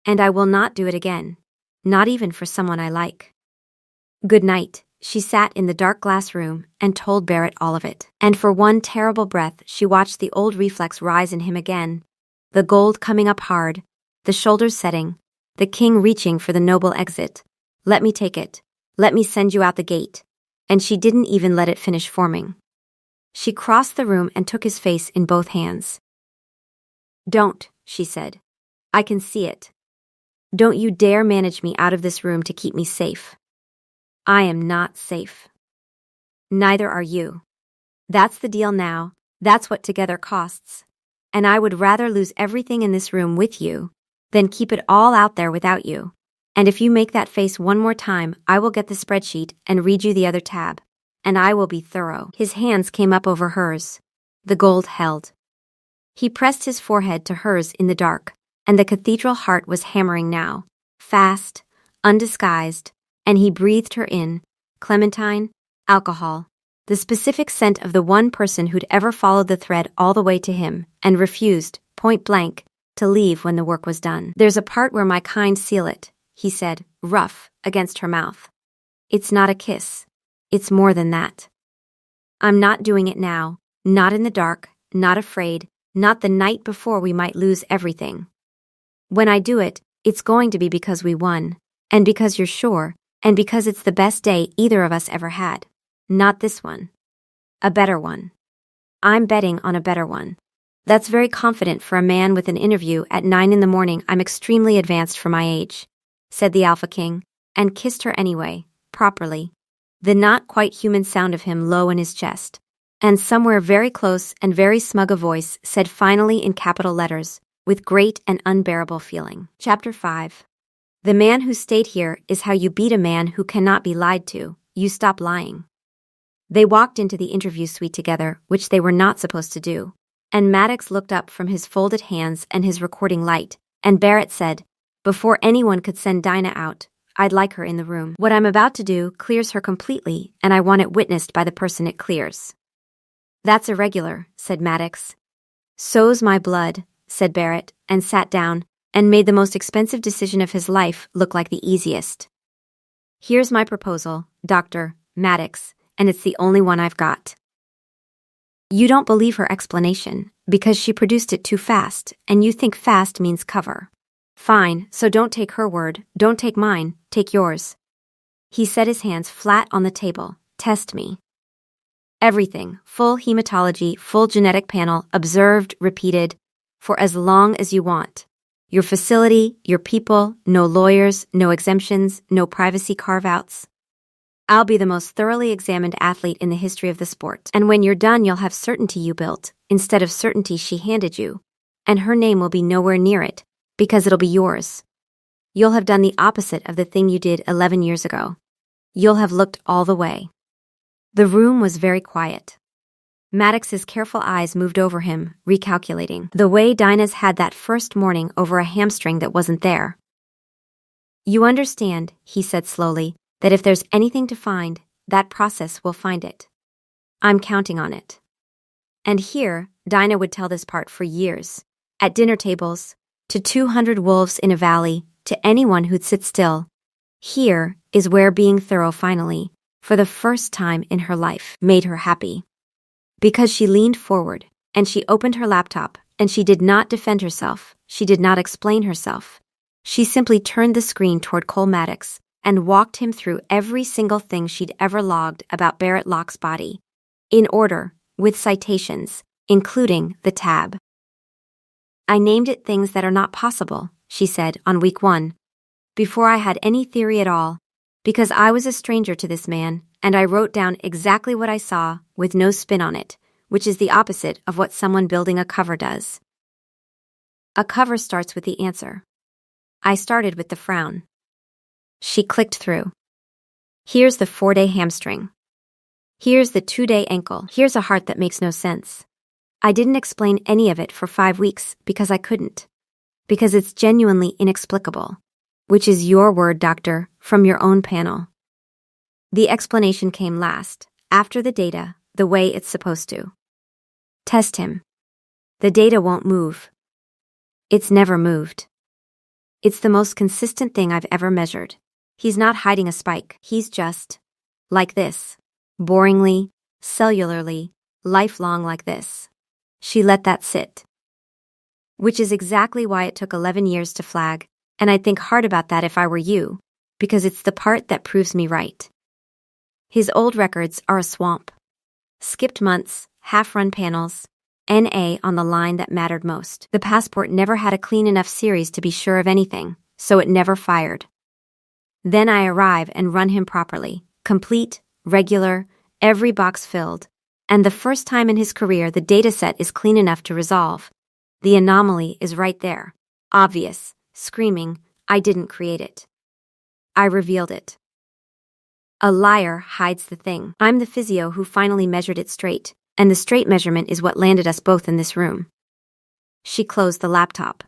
And I will not do it again, not even for someone I like. Good night. She sat in the dark glass room and told Barrett all of it. And for one terrible breath, she watched the old reflex rise in him again, the gold coming up hard, the shoulders setting, the king reaching for the noble exit. Let me take it. Let me send you out the gate. And she didn't even let it finish forming. She crossed the room and took his face in both hands. Don't, she said. I can see it. Don't you dare manage me out of this room to keep me safe. I am not safe. Neither are you. That's the deal now. That's what together costs. And I would rather lose everything in this room with you than keep it all out there without you. And if you make that face one more time, I will get the spreadsheet and read you the other tab. And I will be thorough. His hands came up over hers. The gold held. He pressed his forehead to hers in the dark, and the cathedral heart was hammering now, fast, undisguised, and he breathed her in, clementine, alcohol, the specific scent of the one person who'd ever followed the thread all the way to him and refused, point blank, to leave when the work was done. There's a part where my kind seal it, he said, rough, against her mouth. It's not a kiss. It's more than that. I'm not doing it now, not in the dark, not afraid, not the night before we might lose everything. When I do it, it's going to be because we won, and because you're sure, and because it's the best day either of us ever had. Not this one. A better one. I'm betting on a better one. That's very confident for a man with an interview at 9 in the morning. I'm extremely advanced for my age, said the Alpha King, and kissed her anyway, properly. The not quite human sound of him low in his chest, and somewhere very close and very smug a voice said finally in capital letters, with great and unbearable feeling. Chapter 5. The man who stayed here is how you beat a man who cannot be lied to. You stop lying. They walked into the interview suite together, which they were not supposed to do, and Maddox looked up from his folded hands and his recording light, and Barrett said, before anyone could send Dinah out, I'd like her in the room. What I'm about to do clears her completely, and I want it witnessed by the person it clears. That's irregular, said Maddox. So's my blood, said Barrett, and sat down, and made the most expensive decision of his life look like the easiest. Here's my proposal, Dr. Maddox, and it's the only one I've got. You don't believe her explanation, because she produced it too fast, and you think fast means cover. Fine, so don't take her word, don't take mine, take yours. He set his hands flat on the table. Test me. Everything, full hematology, full genetic panel, observed, repeated, for as long as you want. Your facility, your people, no lawyers, no exemptions, no privacy carve-outs. I'll be the most thoroughly examined athlete in the history of the sport. And when you're done, you'll have certainty you built, instead of certainty she handed you. And her name will be nowhere near it, because it'll be yours. You'll have done the opposite of the thing you did 11 years ago. You'll have looked all the way. The room was very quiet. Maddox's careful eyes moved over him, recalculating. The way Dinah's had that first morning over a hamstring that wasn't there. You understand, he said slowly, that if there's anything to find, that process will find it. I'm counting on it. And here, Dinah would tell this part for years. At dinner tables, to 200 wolves in a valley, to anyone who'd sit still. Here is where being thorough finally, for the first time in her life, made her happy. Because she leaned forward, and she opened her laptop, and she did not defend herself, she did not explain herself. She simply turned the screen toward Cole Maddox and walked him through every single thing she'd ever logged about Barrett Locke's body. In order, with citations, including the tab. I named it things that are not possible, she said on week 1, before I had any theory at all, because I was a stranger to this man, and I wrote down exactly what I saw with no spin on it, which is the opposite of what someone building a cover does. A cover starts with the answer. I started with the frown. She clicked through. Here's the 4-day hamstring. Here's the 2-day ankle. Here's a heart that makes no sense. I didn't explain any of it for 5 weeks because I couldn't. Because it's genuinely inexplicable. Which is your word, doctor, from your own panel. The explanation came last, after the data, the way it's supposed to. Test him. The data won't move. It's never moved. It's the most consistent thing I've ever measured. He's not hiding a spike. He's just like this. Boringly, cellularly, lifelong like this. She let that sit. Which is exactly why it took 11 years to flag, and I'd think hard about that if I were you, because it's the part that proves me right. His old records are a swamp. Skipped months, half-run panels, NA on the line that mattered most. The passport never had a clean enough series to be sure of anything, so it never fired. Then I arrive and run him properly, complete, regular, every box filled, and the first time in his career the dataset is clean enough to resolve. The anomaly is right there, obvious, screaming, I didn't create it. I revealed it. A liar hides the thing. I'm the physio who finally measured it straight, and the straight measurement is what landed us both in this room. She closed the laptop.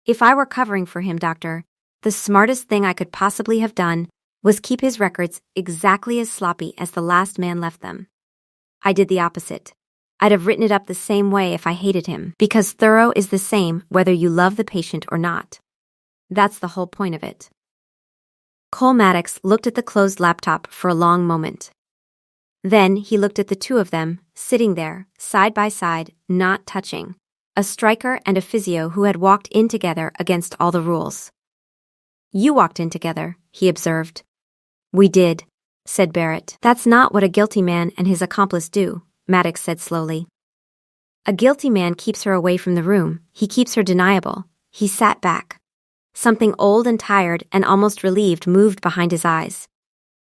If I were covering for him, doctor, the smartest thing I could possibly have done was keep his records exactly as sloppy as the last man left them. I did the opposite. I'd have written it up the same way if I hated him, because thorough is the same whether you love the patient or not. That's the whole point of it. Cole Maddox looked at the closed laptop for a long moment. Then he looked at the two of them, sitting there, side by side, not touching. A striker and a physio who had walked in together against all the rules. You walked in together, he observed. We did, said Barrett. That's not what a guilty man and his accomplice do, Maddox said slowly. A guilty man keeps her away from the room, he keeps her deniable. He sat back. Something old and tired and almost relieved moved behind his eyes.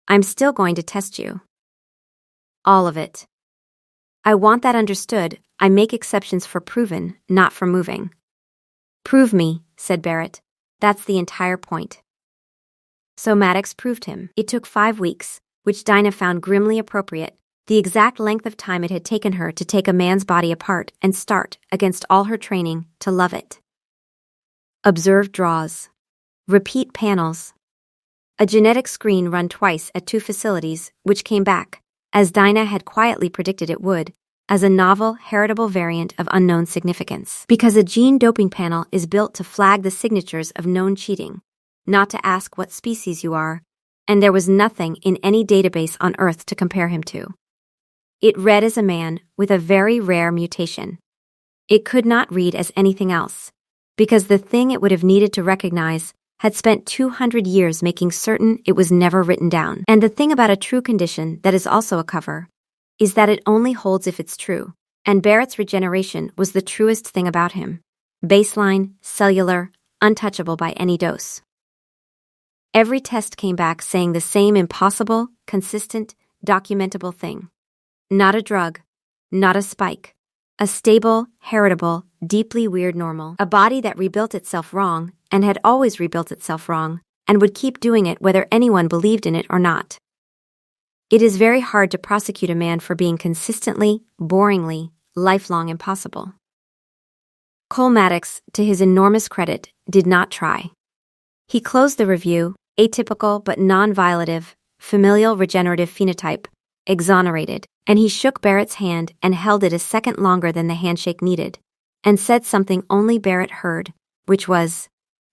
I'm still going to test you. All of it. I want that understood. I make exceptions for proven, not for moving. Prove me, said Barrett. That's the entire point. So Maddox proved him. It took 5 weeks, which Dinah found grimly appropriate, the exact length of time it had taken her to take a man's body apart and start, against all her training, to love it. Observe draws. Repeat panels. A genetic screen run twice at 2 facilities, which came back, as Dinah had quietly predicted it would, as a novel, heritable variant of unknown significance. Because a gene doping panel is built to flag the signatures of known cheating, not to ask what species you are, and there was nothing in any database on Earth to compare him to. It read as a man with a very rare mutation. It could not read as anything else, because the thing it would have needed to recognize had spent 200 years making certain it was never written down. And the thing about a true condition that is also a cover is that it only holds if it's true, and Barrett's regeneration was the truest thing about him. Baseline, cellular, untouchable by any dose. Every test came back saying the same impossible, consistent, documentable thing. Not a drug, not a spike. A stable, heritable, deeply weird normal. A body that rebuilt itself wrong, and had always rebuilt itself wrong, and would keep doing it whether anyone believed in it or not. It is very hard to prosecute a man for being consistently, boringly, lifelong impossible. Cole Maddox, to his enormous credit, did not try. He closed the review, atypical but non-violative, familial regenerative phenotype, exonerated, and he shook Barrett's hand and held it a second longer than the handshake needed, and said something only Barrett heard, which was,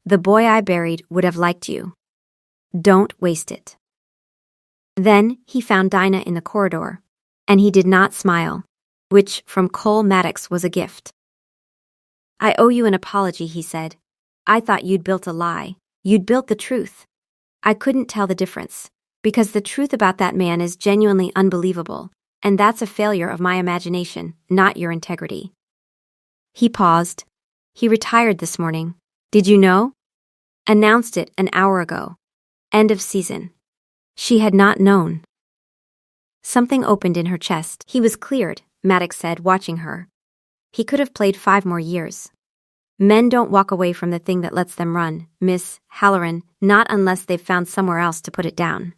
"The boy I buried would have liked you. Don't waste it." Then he found Dinah in the corridor, and he did not smile, which from Cole Maddox was a gift. "I owe you an apology," he said. "I thought you'd built a lie. You'd built the truth. I couldn't tell the difference, because the truth about that man is genuinely unbelievable, and that's a failure of my imagination, not your integrity." He paused. "He retired this morning. Did you know? Announced it an hour ago. End of season." She had not known. Something opened in her chest. "He was cleared," Maddox said, watching her. "He could have played 5 more years. Men don't walk away from the thing that lets them run, Miss Halloran, not unless they've found somewhere else to put it down."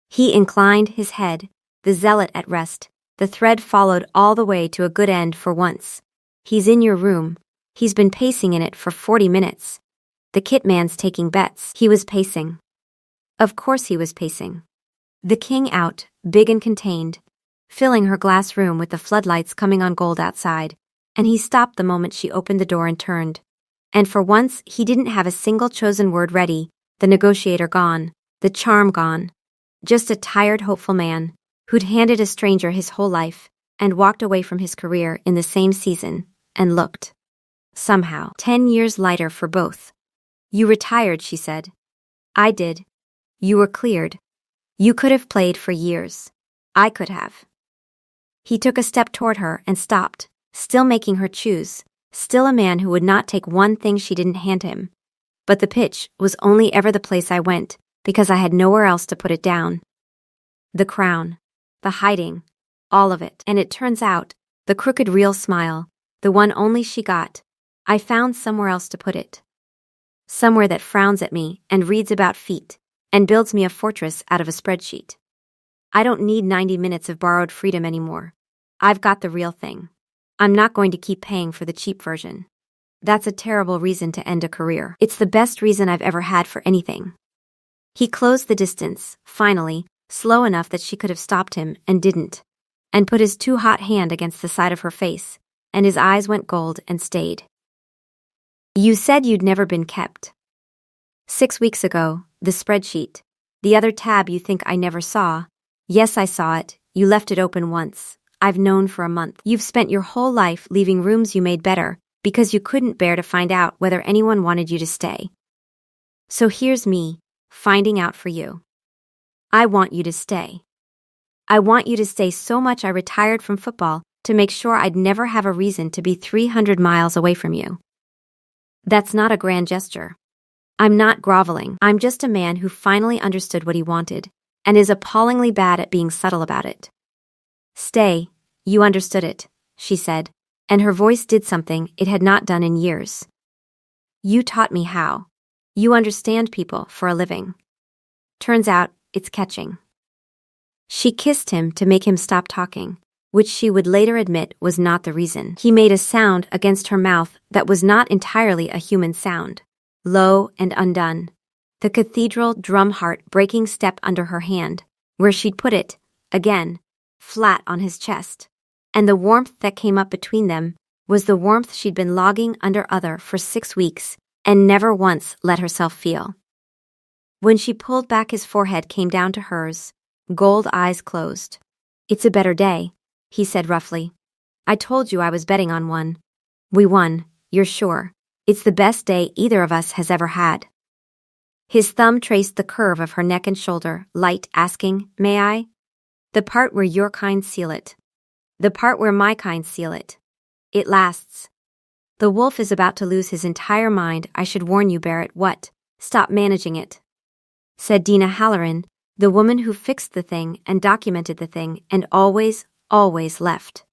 He inclined his head, the zealot at rest. The thread followed all the way to a good end for once. "He's in your room. He's been pacing in it for 40 minutes. The kit man's taking bets." He was pacing. Of course he was pacing. The king out, big and contained, filling her glass room with the floodlights coming on gold outside, and he stopped the moment she opened the door and turned. And for once he didn't have a single chosen word ready, the negotiator gone, the charm gone. Just a tired, hopeful man, who'd handed a stranger his whole life, and walked away from his career in the same season, and looked, somehow, 10 years lighter for both. "You retired," she said. "I did. You were cleared. You could have played for years. I could have." He took a step toward her and stopped, still making her choose, still a man who would not take one thing she didn't hand him. "But the pitch was only ever the place I went, because I had nowhere else to put it down. The crown, the hiding, all of it. And it turns out, the crooked real smile, the one only she got, I found somewhere else to put it. Somewhere that frowns at me and reads about feet, and builds me a fortress out of a spreadsheet. I don't need 90 minutes of borrowed freedom anymore. I've got the real thing. I'm not going to keep paying for the cheap version. That's a terrible reason to end a career. It's the best reason I've ever had for anything." He closed the distance, finally, slow enough that she could have stopped him and didn't, and put his too hot hand against the side of her face, and his eyes went gold and stayed. "You said you'd never been kept. 6 weeks ago, the spreadsheet, the other tab you think I never saw. Yes, I saw it. You left it open once. I've known for a month. You've spent your whole life leaving rooms you made better because you couldn't bear to find out whether anyone wanted you to stay. So here's me, finding out for you. I want you to stay. I want you to stay so much I retired from football to make sure I'd never have a reason to be 300 miles away from you. That's not a grand gesture. I'm not groveling. I'm just a man who finally understood what he wanted, and is appallingly bad at being subtle about it. Stay, you understood it," she said, and her voice did something it had not done in years. "You taught me how. You understand people for a living. Turns out, it's catching." She kissed him to make him stop talking, which she would later admit was not the reason. He made a sound against her mouth that was not entirely a human sound, low and undone. The cathedral drum heart breaking step under her hand, where she'd put it, again, flat on his chest. And the warmth that came up between them was the warmth she'd been logging under other for 6 weeks and never once let herself feel. When she pulled back, his forehead came down to hers, gold eyes closed. "It's a better day," he said roughly. "I told you I was betting on one. We won, you're sure. It's the best day either of us has ever had." His thumb traced the curve of her neck and shoulder, light, asking, "May I?" "The part where your kind seal it. The part where my kind seal it. It lasts. The wolf is about to lose his entire mind. I should warn you, Barrett." "What?" "Stop managing it," said Dinah Halloran, the woman who fixed the thing and documented the thing and always, always left.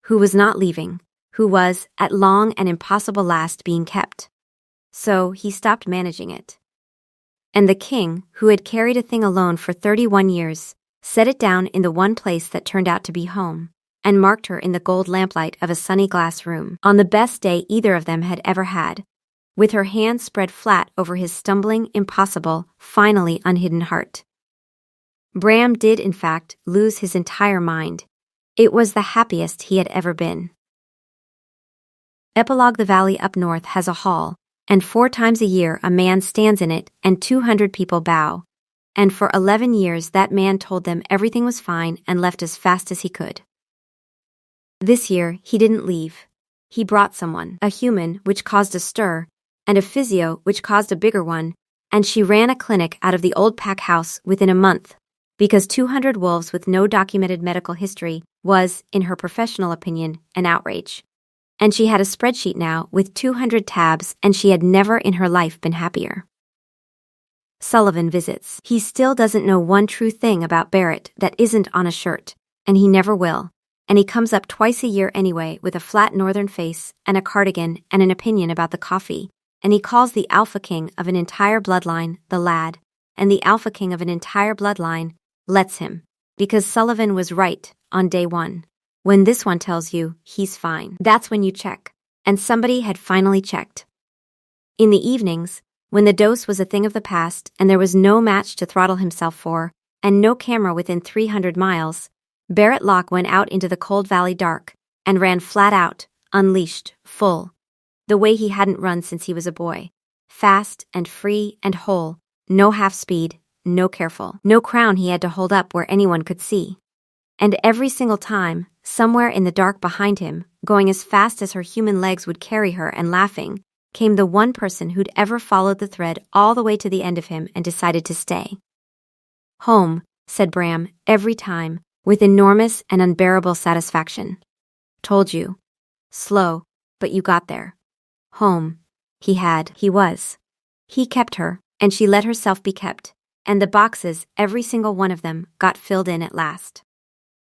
Who was not leaving, who was, at long and impossible last, being kept. So he stopped managing it. And the king, who had carried a thing alone for 31 years, set it down in the one place that turned out to be home, and marked her in the gold lamplight of a sunny glass room on the best day either of them had ever had, with her hand spread flat over his stumbling, impossible, finally unhidden heart. Bram did, in fact, lose his entire mind. It was the happiest he had ever been. Epilogue: The valley up north has a hall, and 4 times a year a man stands in it and 200 people bow. And for 11 years that man told them everything was fine and left as fast as he could. This year he didn't leave. He brought someone, a human, which caused a stir, and a physio, which caused a bigger one, and she ran a clinic out of the old pack house within a month, because 200 wolves with no documented medical history was, in her professional opinion, an outrage. And she had a spreadsheet now with 200 tabs, and she had never in her life been happier. Sullivan visits. He still doesn't know one true thing about Barrett that isn't on a shirt, and he never will, and he comes up twice a year anyway with a flat northern face and a cardigan and an opinion about the coffee, and he calls the alpha king of an entire bloodline the lad, and the alpha king of an entire bloodline lets him, because Sullivan was right on day 1. When this one tells you he's fine, that's when you check, and somebody had finally checked. In the evenings, when the dose was a thing of the past and there was no match to throttle himself for, and no camera within 300 miles, Barrett Locke went out into the cold valley dark and ran flat out, unleashed, full, the way he hadn't run since he was a boy, fast and free and whole, no half speed, no careful, no crown he had to hold up where anyone could see. And every single time, somewhere in the dark behind him, going as fast as her human legs would carry her and laughing, came the one person who'd ever followed the thread all the way to the end of him and decided to stay. Home, said Bram, every time, with enormous and unbearable satisfaction. Told you. Slow, but you got there. Home. He was. He kept her, and she let herself be kept, and the boxes, every single one of them, got filled in at last.